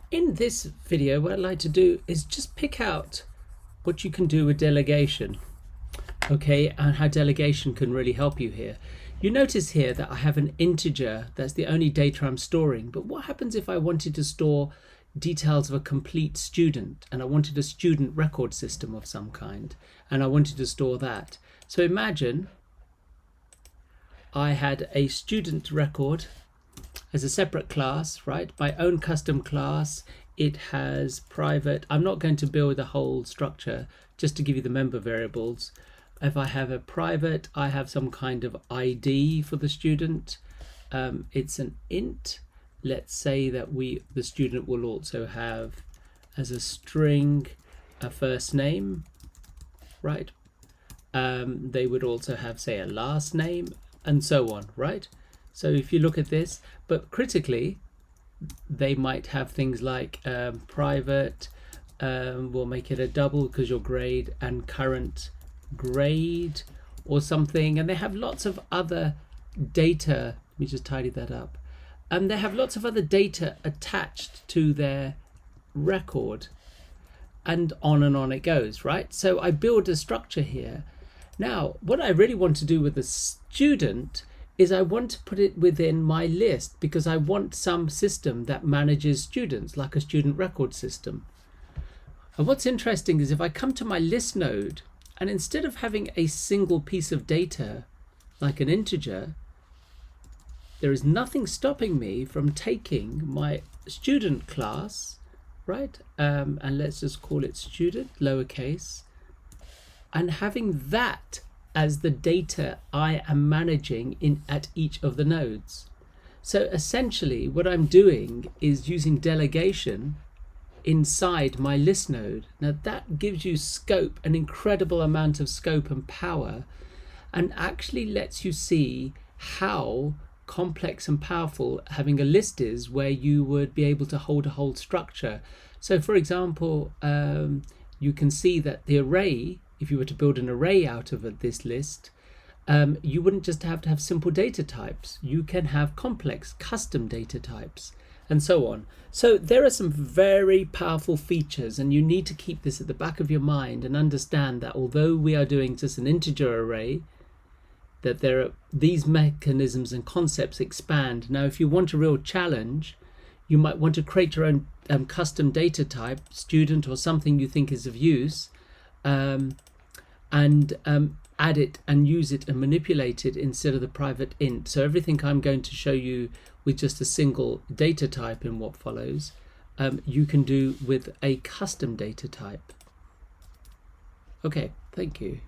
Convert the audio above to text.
In this video, what I'd like to do is just pick out what you can do with delegation, okay, and how delegation can really help you here. You notice here that I have an integer, that's the only data I'm storing, but what happens if I wanted to store details of a complete student and I wanted a student record system of some kind and I wanted to store that? So imagine I had a student record as a separate class, right? My own custom class. It has private. I'm not going to build the whole structure, just to give you the member variables. If I have a private, I have some kind of ID for the student. It's an int. Let's say that the student will also have as a string a first name, right? They would also have, say, a last name and so on, right? So if you look at this, but critically, they might have things like private, we'll make it a double because your grade, and current grade or something. And they have lots of other data. Let me just tidy that up. And they have lots of other data attached to their record, and on it goes, right? So I build a structure here. Now, what I really want to do with the student is I want to put it within my list because I want some system that manages students, like a student record system. And what's interesting is if I come to my list node, and instead of having a single piece of data like an integer, there is nothing stopping me from taking my student class, right? And let's just call it student, lowercase, and having that as the data I am managing at each of the nodes. So essentially what I'm doing is using delegation inside my list node. Now that gives you scope, an incredible amount of scope and power, and actually lets you see how complex and powerful having a list is, where you would be able to hold a whole structure. So for example, you can see that the array, if you were to build an array out of this list, you wouldn't just have to have simple data types. You can have complex custom data types and so on. So there are some very powerful features, and you need to keep this at the back of your mind and understand that although we are doing just an integer array, that there are these mechanisms and concepts expand. Now, if you want a real challenge, you might want to create your own custom data type, student or something you think is of use, and add it and use it and manipulate it instead of the private int. So everything I'm going to show you with just a single data type in what follows, you can do with a custom data type. Okay, thank you.